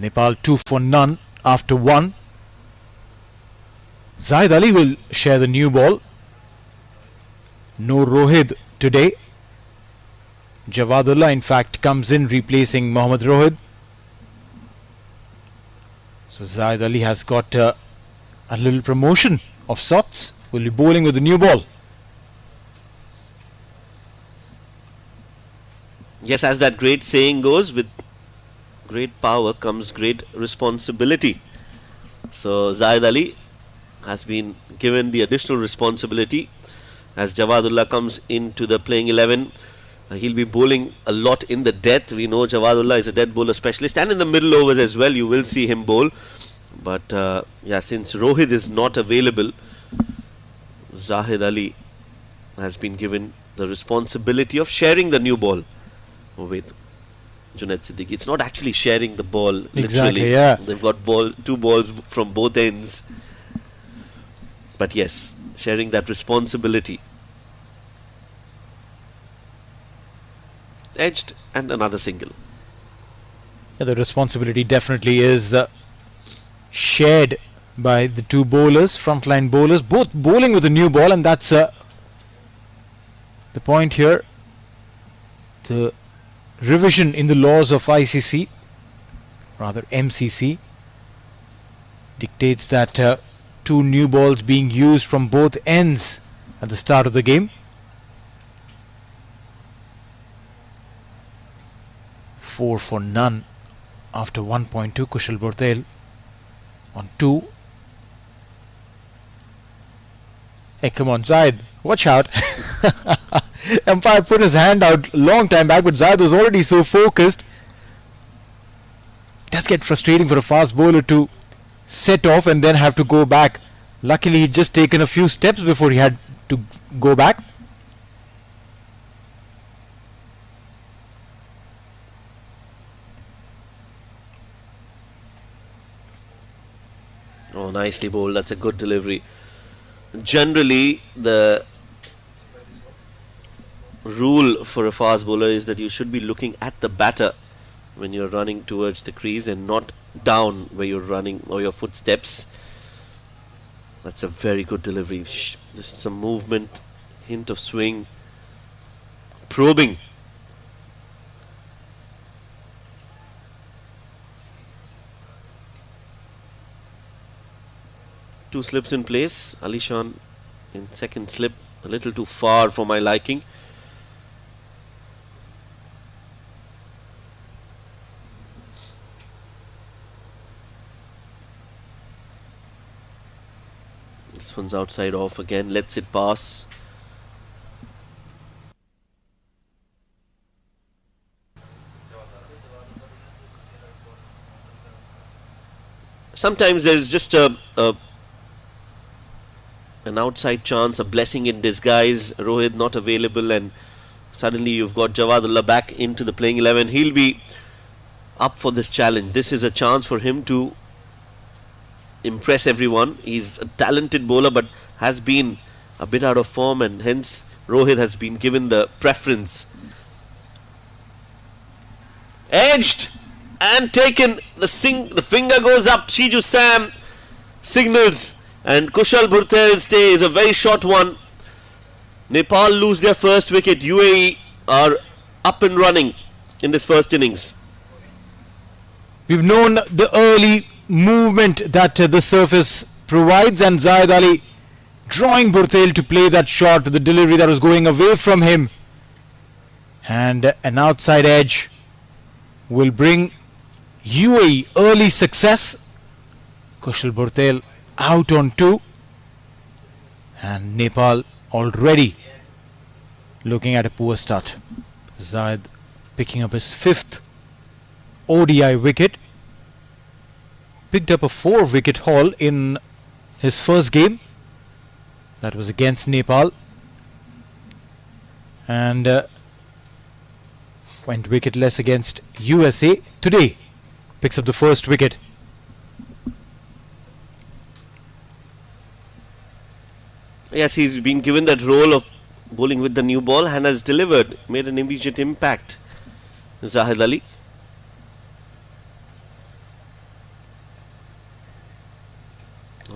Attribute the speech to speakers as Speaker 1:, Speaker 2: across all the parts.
Speaker 1: Nepal 2 for none after 1. Zahid Ali will share the new ball. No Rohit today. Javadullah in fact comes in replacing Mohammad Rohit. So Zahid Ali has got a little promotion of sorts. Will be bowling with the new ball.
Speaker 2: Yes, as that great saying goes, with great power comes great responsibility. So Zahid Ali has been given the additional responsibility as Javadullah comes into the playing 11. He'll be bowling a lot in the death. We know Javadullah is a death bowler specialist, and in the middle overs as well you will see him bowl. But yeah, since Rohit is not available, Zahid Ali has been given the responsibility of sharing the new ball with Junaid Siddiqui. It's not actually sharing the ball,
Speaker 1: Exactly,
Speaker 2: literally.
Speaker 1: yeah.
Speaker 2: They've got two balls from both ends. But yes, sharing that responsibility. Edged and another single.
Speaker 1: Yeah, the responsibility definitely is shared by the two bowlers, frontline bowlers, both bowling with the new ball, and that's the point here. The revision in the laws of ICC, rather MCC, dictates that two new balls being used from both ends at the start of the game. 4 for none after 1.2. Sushil.Dilmaya on 2. Hey, come on, Zahid, watch out. Umpire put his hand out long time back, but Zahid was already so focused. It does get frustrating for a fast bowler to set off and then have to go back. Luckily, he'd just taken a few steps before he had to go back.
Speaker 2: Oh, nicely bowled. That's a good delivery. Generally, the rule for a fast bowler is that you should be looking at the batter when you're running towards the crease and not down where you're running or your footsteps. That's a very good delivery. Just some movement, hint of swing, probing. Two slips in place. Alishan in second slip, a little too far for my liking. This one's outside off again, lets it pass. Sometimes there's just an outside chance, a blessing in disguise. Rohit not available, and suddenly you've got Javadullah back into the playing 11. He'll be up for this challenge. This is a chance for him to impress everyone. He's a talented bowler but has been a bit out of form, and hence Rohit has been given the preference. Edged and taken. The finger goes up. Shiju Sam signals, and Sushil.Dilmaya's stay is a very short one. Nepal lose their first wicket. UAE are up and running in this first innings.
Speaker 1: We've known the early movement that the surface provides, and Zahid Ali drawing Dilmaya to play that shot, the delivery that was going away from him, and an outside edge will bring UAE early success. Sushil.Dilmaya out on 2, and Nepal already looking at a poor start. Zahid picking up his 5th ODI wicket, picked up a 4-wicket haul in his first game, that was against Nepal, and went wicketless against USA. Today picks up the first wicket.
Speaker 2: Yes, he's been given that role of bowling with the new ball and has delivered, made an immediate impact. Zahid Ali.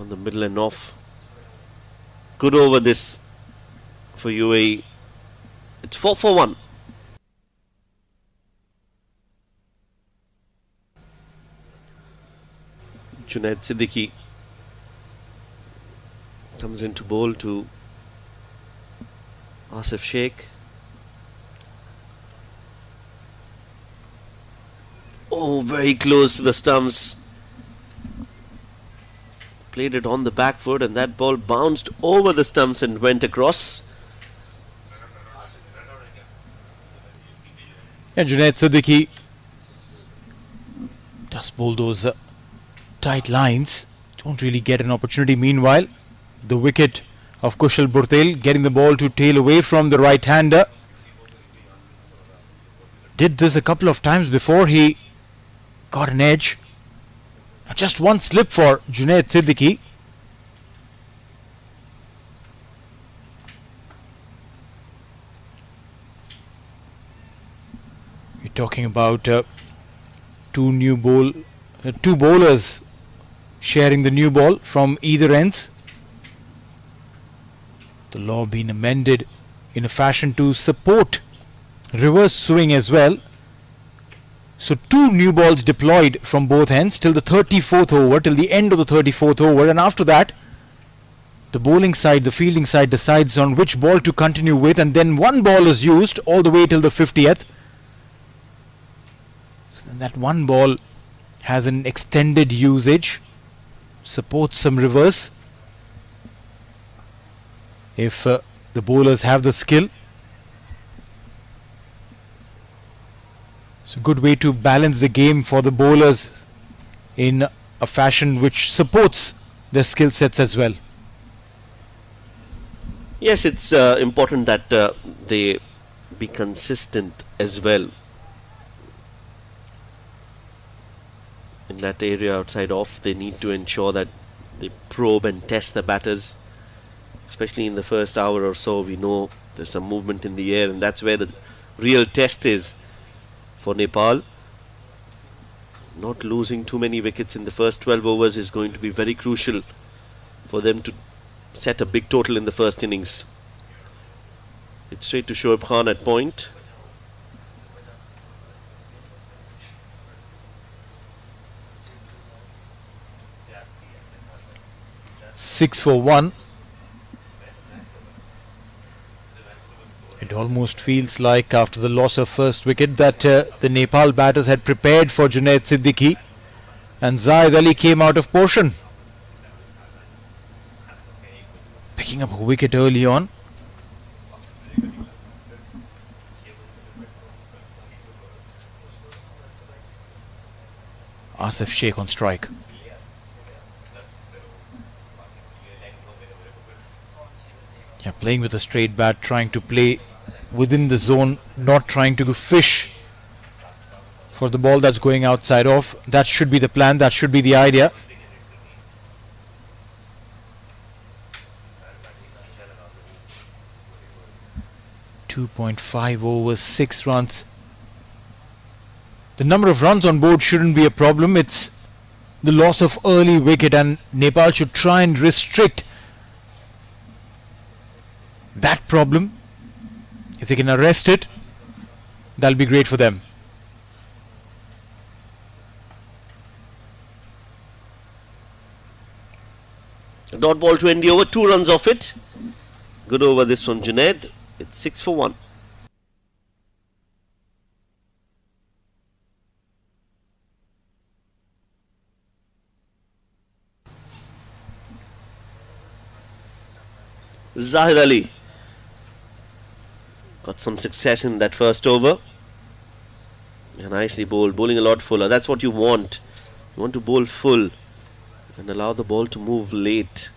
Speaker 2: on the middle and off. Good over this for UAE. It's 4 for 1. Junaid Siddiqui comes into bowl to Asif Sheikh. Oh, very close to the stumps. Played it on the back foot, and that ball bounced over the stumps and went across.
Speaker 1: And Junaid Siddiqui does bowl those tight lines. Don't really get an opportunity. Meanwhile, the wicket of Sushil.Dilmaya getting the ball to tail away from the right-hander. Did this a couple of times before he got an edge. Just one slip for Junaid Siddiqui. We're talking about two bowlers sharing the new ball from either ends. The law being amended in a fashion to support reverse swing as well. So 2 new balls deployed from both ends till the 34th over, till the end of the 34th over, and after that the bowling side, the fielding side decides on which ball to continue with, and then 1 ball is used all the way till the 50th. So then that 1 ball has an extended usage, supports some reverse if the bowlers have the skill. It's a good way to balance the game for the bowlers in a fashion which supports their skill sets as well.
Speaker 2: Yes, it's important that they be consistent as well in that area outside off. They need to ensure that they probe and test the batters, especially in the first hour or so. We know there's some movement in the air, and that's where the real test is for Nepal. Not losing too many wickets in the first 12 overs is going to be very crucial for them to set a big total in the first innings. It's straight to Shoaib Khan at point.
Speaker 1: Six for 1. It almost feels like after the loss of first wicket that the Nepal batters had prepared for Junaid Siddiqui, and Zahid Ali came out of portion, picking up a wicket early on. Asif Sheikh on strike. Yeah, playing with a straight bat, trying to play within the zone, not trying to fish for the ball that's going outside off. That should be the plan, that should be the idea. .5 overs, 6 runs. The number of runs on board shouldn't be a problem. It's the loss of early wicket, and Nepal should try and restrict that problem. If they can arrest it, that'll be great for them.
Speaker 2: A dot ball to end the over, 2 runs off it. Good over this from Junaid. It's 6 for 1. Zahid Ali got some success in that first over. Nicely bowled, bowling a lot fuller. That's what you want. You want to bowl full and allow the ball to move late.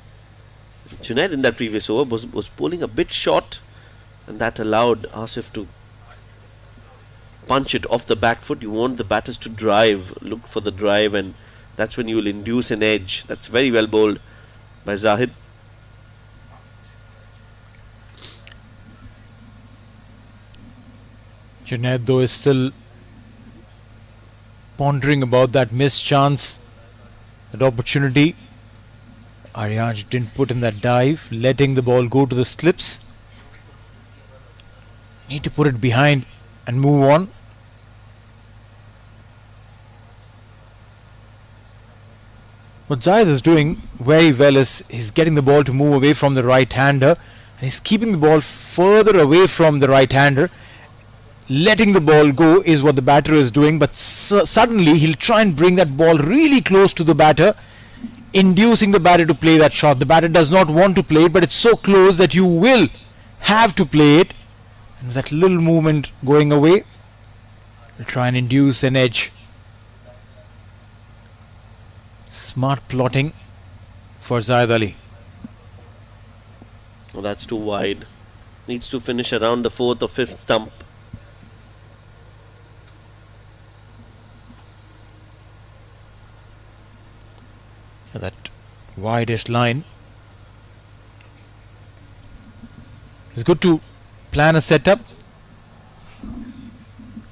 Speaker 2: Junaid in that previous over was bowling a bit short, and that allowed Asif to punch it off the back foot. You want the batters to drive, look for the drive, and that's when you will induce an edge. That's very well bowled by Zahid.
Speaker 1: Junaid though is still pondering about that missed chance, that opportunity. Aryanj didn't put in that dive, letting the ball go to the slips. Need to put it behind and move on. What Zayed is doing very well is he's getting the ball to move away from the right-hander, and he's keeping the ball further away from the right-hander. Letting the ball go is what the batter is doing, but suddenly he'll try and bring that ball really close to the batter, inducing the batter to play that shot. The batter does not want to play it, but it's so close that you will have to play it. And with that little movement going away, he'll try and induce an edge. Smart plotting for Zayed Ali.
Speaker 2: Oh, that's too wide. Needs to finish around the 4th or 5th stump.
Speaker 1: That widest line. It's good to plan a setup,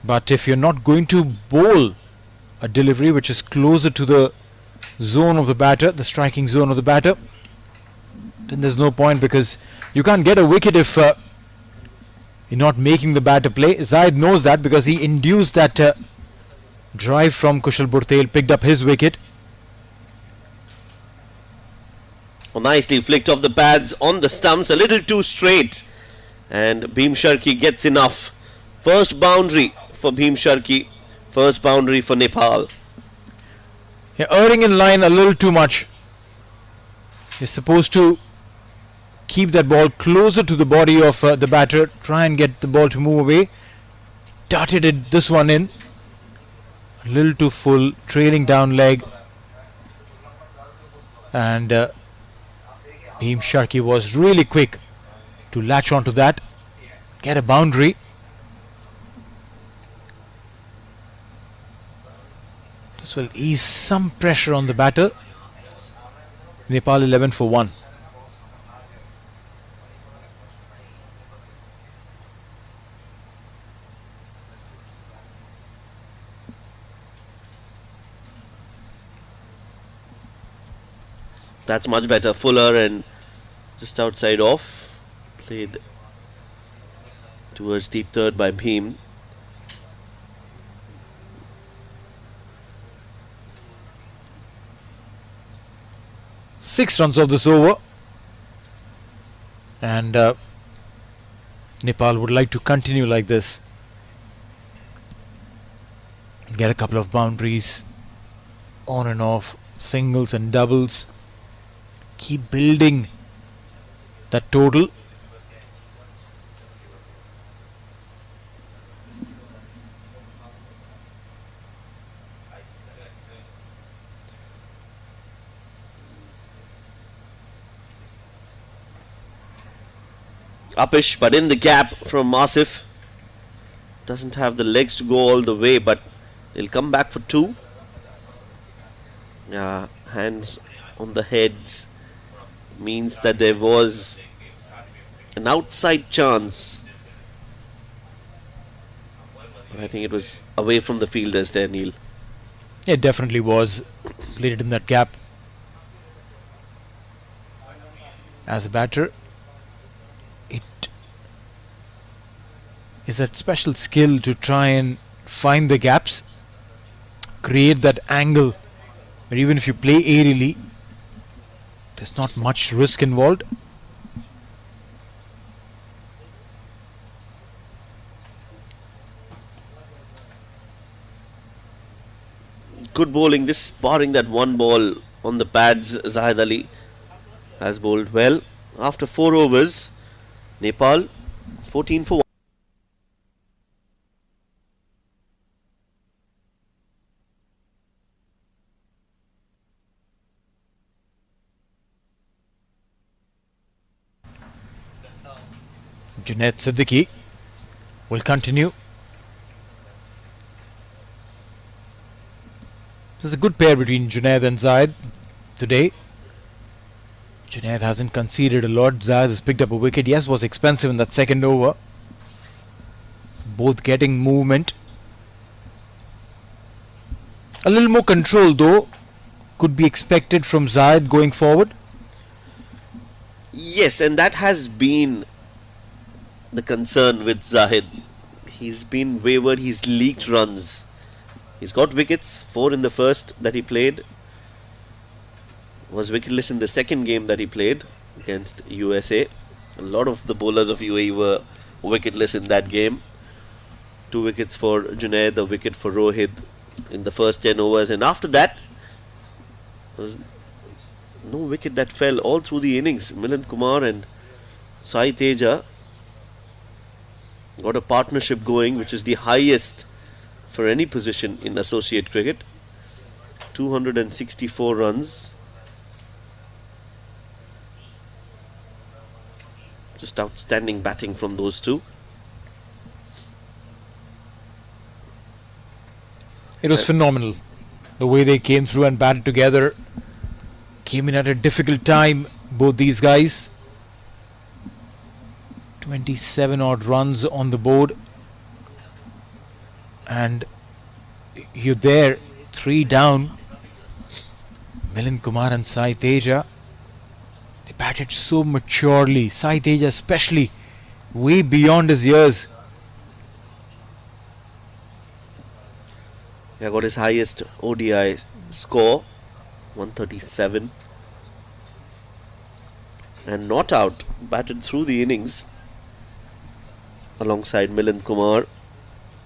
Speaker 1: but if you're not going to bowl a delivery which is closer to the zone of the batter, the striking zone of the batter, then there's no point, because you can't get a wicket if you're not making the batter play. Zayed knows that, because he induced that drive from Sushil.Dilmaya, picked up his wicket.
Speaker 2: Oh, nicely flicked off the pads on the stumps, a little too straight, and Bhim Sharkey gets enough. First boundary for Bhim Sharkey, first boundary for Nepal.
Speaker 1: Yeah, erring in line a little too much. You're supposed to keep that ball closer to the body of the batter, try and get the ball to move away. Darted it, this one in. A little too full, trailing down leg. And Bhim Sharkey was really quick to latch onto that, get a boundary. This will ease some pressure on the batter. Nepal 11 for 1.
Speaker 2: That's much better. Fuller and just outside off. Played towards deep third by Bhim.
Speaker 1: Six runs of this over, and Nepal would like to continue like this, get a couple of boundaries on and off, singles and doubles, keep building that total.
Speaker 2: Upish, but in the gap from Asif. Doesn't have the legs to go all the way, but they'll come back for 2. Yeah, hands on the heads means that there was an outside chance. But I think it was away from the fielders there, Neil.
Speaker 1: It definitely was. Played it in that gap. As a batter, it is a special skill to try and find the gaps, create that angle where even if you play aerially, there's not much risk involved.
Speaker 2: Good bowling. This barring that one ball on the pads, Zayed Ali has bowled well. After 4 overs, Nepal 14 for 1.
Speaker 1: Junaid Siddiqui will continue. There's a good pair between Junaid and Zayed today. Junaid hasn't conceded a lot. Zayed has picked up a wicket. Yes, was expensive in that second over. Both getting movement. A little more control though could be expected from Zayed going forward.
Speaker 2: Yes, and that has been the concern with Zahid. He's been wayward, he's leaked runs. He's got wickets, 4 in the first that he played. Was wicketless in the second game that he played against USA. A lot of the bowlers of UAE were wicketless in that game. 2 wickets for Junaid, a wicket for Rohit in the first 10 overs, and after that, there was no wicket that fell all through the innings. Milind Kumar and Sai Teja got a partnership going, which is the highest for any position in associate cricket. 264 runs. Just outstanding batting from those two.
Speaker 1: It was phenomenal. The way they came through and batted together. Came in at a difficult time, both these guys. 27 odd runs on the board. And you're there, 3 down. Milind Kumar and Sai Teja. They batted so maturely. Sai Teja especially, way beyond his years.
Speaker 2: He got his highest ODI score, 137. And not out, batted through the innings alongside Milind Kumar,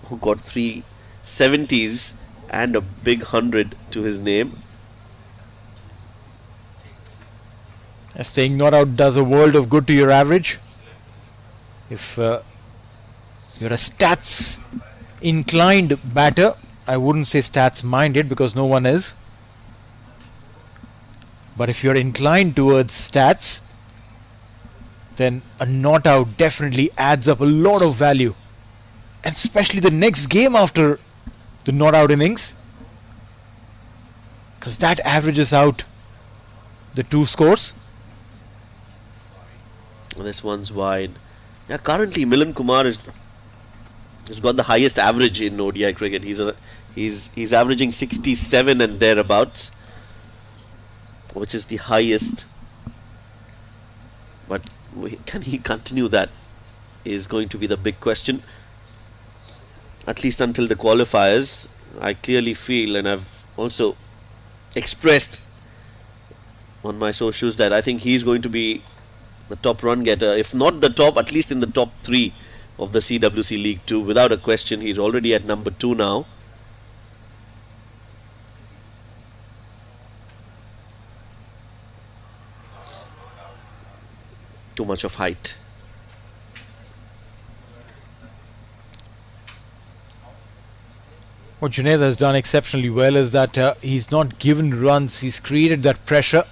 Speaker 2: who got 3 70s and a big 100 to his name.
Speaker 1: Staying not out does a world of good to your average. If you're a stats inclined batter, I wouldn't say stats minded because no one is. But if you're inclined towards stats, then a not out definitely adds up a lot of value. And especially the next game after the not out innings, because that averages out the 2 scores.
Speaker 2: This one's wide. Yeah, currently Milind Kumar has got the highest average in ODI cricket. He's averaging 67 and thereabouts, which is the highest. But can he continue that is going to be the big question. At least until the qualifiers, I clearly feel, and I've also expressed on my socials, that I think he's going to be the top run getter, if not the top, at least in the top 3 of the CWC League 2, without a question. He's already at number 2 now. Too much of height.
Speaker 1: What Junaid has done exceptionally well is that he's not given runs, he's created that pressure.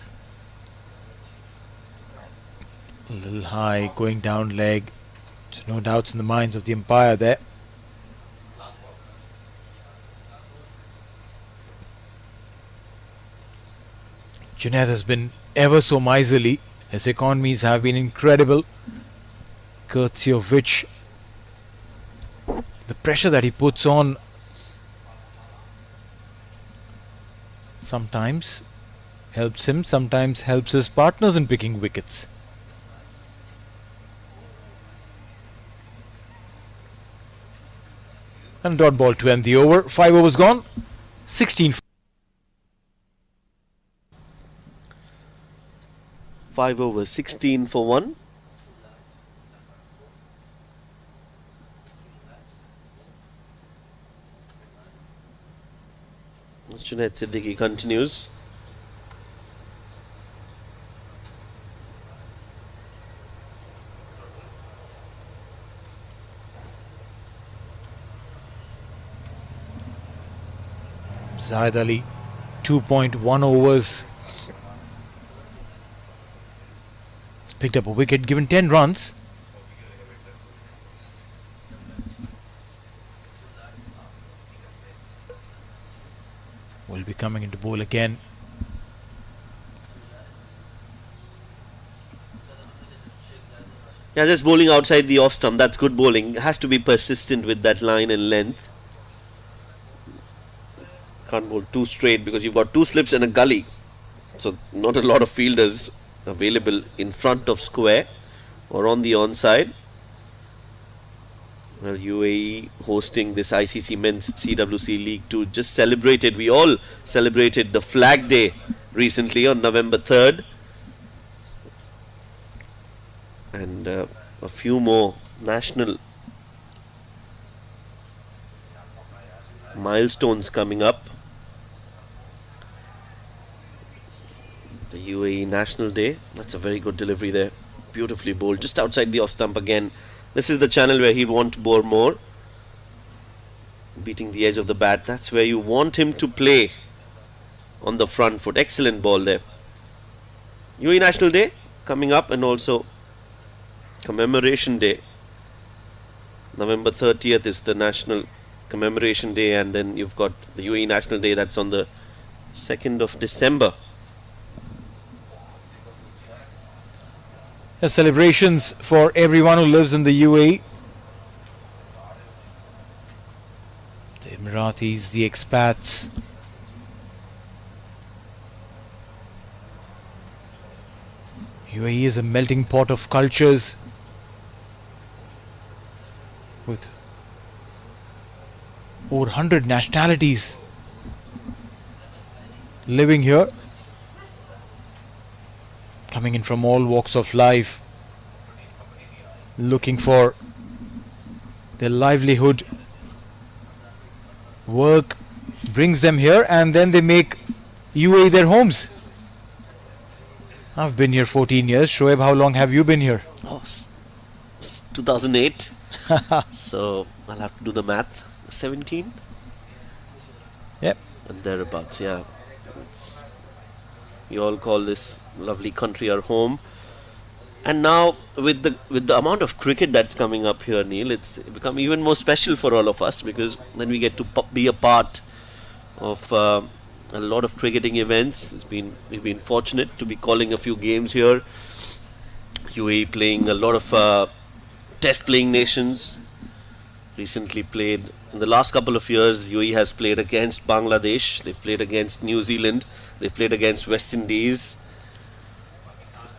Speaker 1: A little high, going down leg. So no doubts in the minds of the umpire there. Junaid has been ever so miserly. His economies have been incredible, courtesy of which the pressure that he puts on sometimes helps him, sometimes helps his partners in picking wickets. And dot ball to end the over. 5 overs gone. 16.
Speaker 2: 5 overs, 16 for 1. Junaid Siddiqui continues.
Speaker 1: Zahid Ali, 2.1 overs. Picked up a wicket, given 10 runs. Will be coming into bowl again.
Speaker 2: Yeah, just bowling outside the off stump. That's good bowling. Has to be persistent with that line and length. Can't bowl too straight because you've got 2 slips and a gully. So not a lot of fielders available in front of square or on the onside. Well, UAE hosting this ICC Men's CWC League 2 just celebrated. We all celebrated the Flag Day recently on November 3rd. And a few more national milestones coming up. The UAE National Day. That's a very good delivery there. Beautifully bowled. Just outside the off stump again. This is the channel where he'll want to bore more. Beating the edge of the bat. That's where you want him to play. On the front foot. Excellent ball there. UAE National Day coming up, and also Commemoration Day. November 30th is the National Commemoration Day, and then you've got the UAE National Day. That's on the 2nd of December.
Speaker 1: Celebrations for everyone who lives in the UAE. The Emiratis, the expats. UAE is a melting pot of cultures with over 100 nationalities living here, coming in from all walks of life, looking for their livelihood. Work brings them here, and then they make UAE their homes. I've been here 14 years. Shoaib, how long have you been here?
Speaker 2: Oh, 2008. So I'll have to do the math. 17?
Speaker 1: Yep.
Speaker 2: And thereabouts, yeah. We all call this lovely country our home. And now with the amount of cricket that's coming up here, Neil, it's become even more special for all of us, because then we get to be a part of a lot of cricketing events. We've been fortunate to be calling a few games here. UAE playing a lot of test playing nations. Recently played, in the last couple of years, UAE has played against Bangladesh, they've played against New Zealand, they've played against West Indies,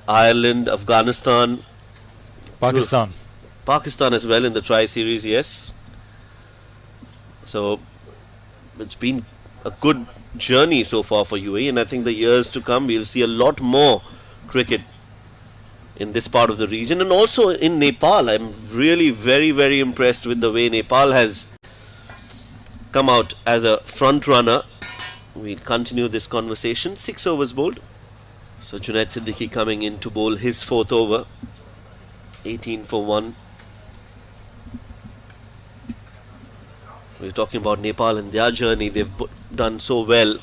Speaker 2: Ireland, Afghanistan, Pakistan as well in the Tri-Series, yes. So it's been a good journey so far for UAE, and I think the years to come we'll see a lot more cricket in this part of the region, and also in Nepal. I'm really very, very impressed with the way Nepal has come out as a front runner. We'll continue this conversation. 6 overs bowled. So Junaid Siddiqui coming in to bowl his 4th over. 18 for 1. We're talking about Nepal and their journey. They've done so well.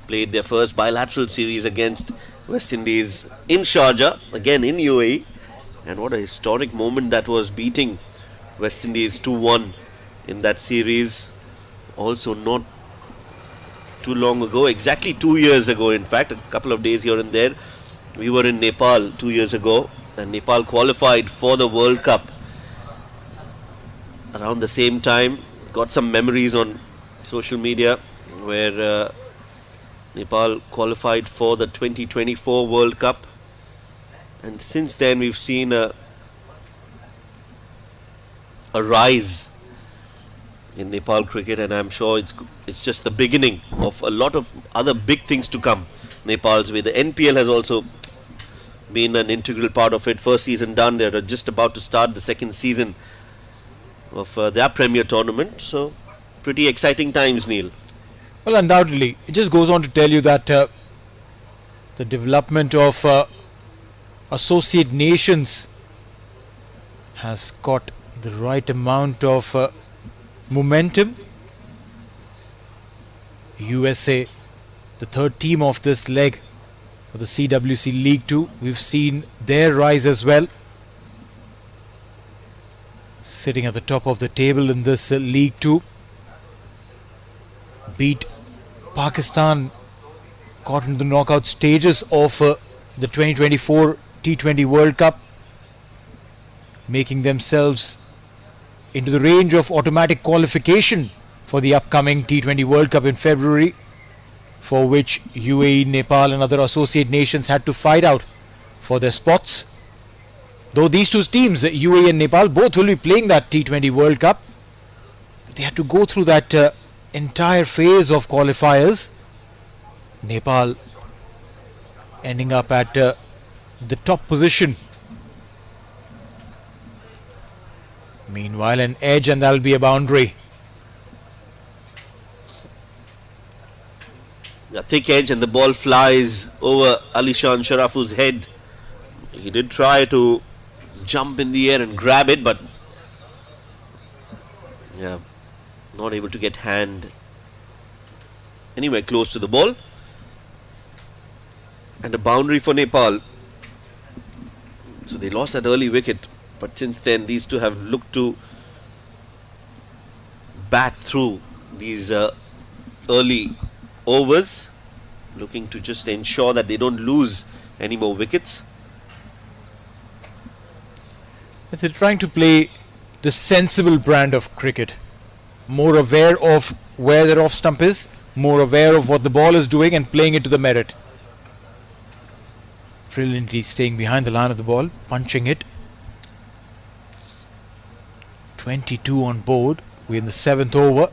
Speaker 2: Played their first bilateral series against West Indies in Sharjah, again in UAE. And what a historic moment that was, beating West Indies 2-1 in that series. Also not too long ago, exactly 2 years ago, in fact, a couple of days here and there. We were in Nepal 2 years ago, and Nepal qualified for the World Cup around the same time. Got some memories on social media where Nepal qualified for the 2024 World Cup, and since then we've seen a rise in Nepal cricket, and I'm sure it's just the beginning of a lot of other big things to come Nepal's way. The NPL has also been an integral part of it. First season done, they're just about to start the second season of their premier tournament, so pretty exciting times, Neil.
Speaker 1: Well, undoubtedly. It just goes on to tell you that the development of associate nations has got the right amount of momentum. USA, the third team of this leg of the CWC League 2, we've seen their rise as well, sitting at the top of the table in this League 2. Beat Pakistan, got into the knockout stages of the 2024 T20 World Cup, making themselves into the range of automatic qualification for the upcoming T20 World Cup in February, for which UAE, Nepal and other associate nations had to fight out for their spots. Though these two teams, UAE and Nepal, both will be playing that T20 World Cup. They had to go through that entire phase of qualifiers. Nepal ending up at the top position. Meanwhile, an edge, and that'll be a boundary.
Speaker 2: A thick edge, and the ball flies over Alishan Sharafu's head. He did try to jump in the air and grab it, but yeah, not able to get hand anywhere close to the ball. And a boundary for Nepal. So they lost that early wicket, but since then these two have looked to bat through these early overs, looking to just ensure that they don't lose any more wickets.
Speaker 1: They're trying to play the sensible brand of cricket. More aware of where their off stump is, more aware of what the ball is doing, and playing it to the merit. Brilliantly staying behind the line of the ball, punching it. 22 on board. We're in the 7th over.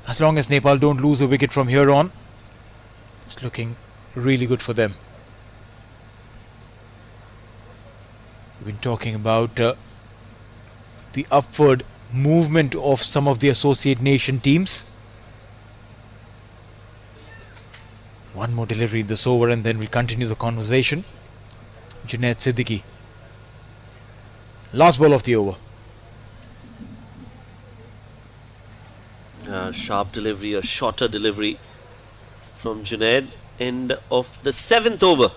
Speaker 1: As long as Nepal don't lose a wicket from here on, it's looking really good for them. We've been talking about the upward movement of some of the associate nation teams. One more delivery in this over, and then we'll continue the conversation. Junaid Siddiqui. Last ball of the over.
Speaker 2: Sharp delivery, a shorter delivery from Junaid. End of the 7th over.